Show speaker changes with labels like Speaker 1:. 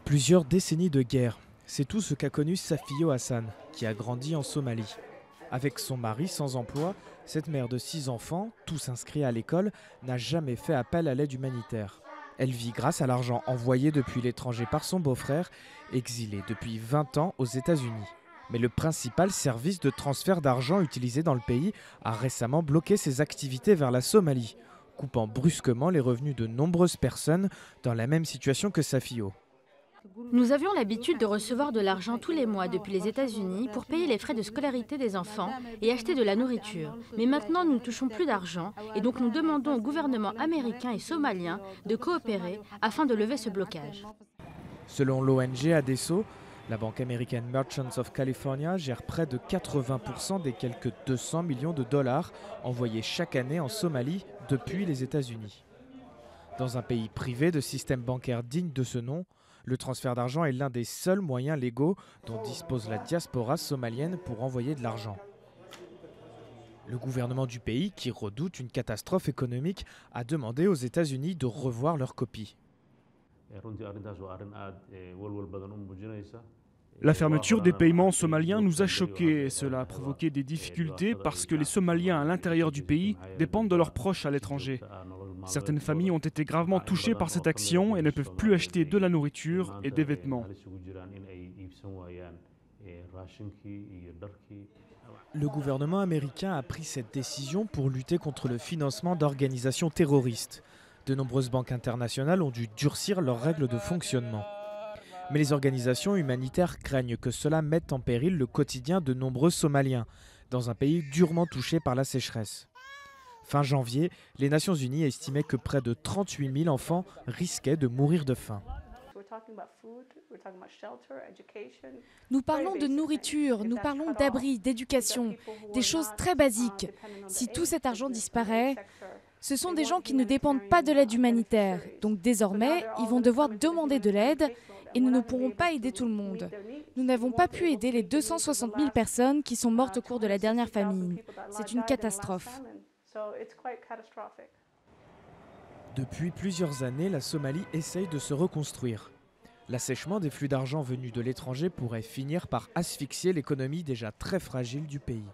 Speaker 1: Plusieurs décennies de guerre, c'est tout ce qu'a connu Safio Hassan, qui a grandi en Somalie. Avec son mari sans emploi, cette mère de 6 enfants, tous inscrits à l'école, n'a jamais fait appel à l'aide humanitaire. Elle vit grâce à l'argent envoyé depuis l'étranger par son beau-frère, exilé depuis 20 ans aux États-Unis. Mais le principal service de transfert d'argent utilisé dans le pays a récemment bloqué ses activités vers la Somalie, coupant brusquement les revenus de nombreuses personnes dans la même situation que Safio.
Speaker 2: Nous avions l'habitude de recevoir de l'argent tous les mois depuis les États-Unis pour payer les frais de scolarité des enfants et acheter de la nourriture. Mais maintenant, nous ne touchons plus d'argent et donc nous demandons au gouvernement américain et somalien de coopérer afin de lever ce blocage.
Speaker 1: Selon l'ONG ADESO, la banque américaine Merchants of California gère près de 80% des quelques 200 millions de dollars envoyés chaque année en Somalie depuis les États-Unis. Dans un pays privé de système bancaire digne de ce nom, le transfert d'argent est l'un des seuls moyens légaux dont dispose la diaspora somalienne pour envoyer de l'argent. Le gouvernement du pays, qui redoute une catastrophe économique, a demandé aux États-Unis de revoir leur copie.
Speaker 3: La fermeture des paiements somaliens nous a choqués et cela a provoqué des difficultés parce que les Somaliens à l'intérieur du pays dépendent de leurs proches à l'étranger. Certaines familles ont été gravement touchées par cette action et ne peuvent plus acheter de la nourriture et des vêtements.
Speaker 1: Le gouvernement américain a pris cette décision pour lutter contre le financement d'organisations terroristes. De nombreuses banques internationales ont dû durcir leurs règles de fonctionnement. Mais les organisations humanitaires craignent que cela mette en péril le quotidien de nombreux Somaliens, dans un pays durement touché par la sécheresse. Fin janvier, les Nations Unies estimaient que près de 38 000 enfants risquaient de mourir de faim.
Speaker 4: Nous parlons de nourriture, nous parlons d'abri, d'éducation, des choses très basiques. Si tout cet argent disparaît, ce sont des gens qui ne dépendent pas de l'aide humanitaire. Donc désormais, ils vont devoir demander de l'aide et nous ne pourrons pas aider tout le monde. Nous n'avons pas pu aider les 260 000 personnes qui sont mortes au cours de la dernière famine. C'est une catastrophe.
Speaker 1: Depuis plusieurs années, la Somalie essaye de se reconstruire. L'assèchement des flux d'argent venus de l'étranger pourrait finir par asphyxier l'économie déjà très fragile du pays.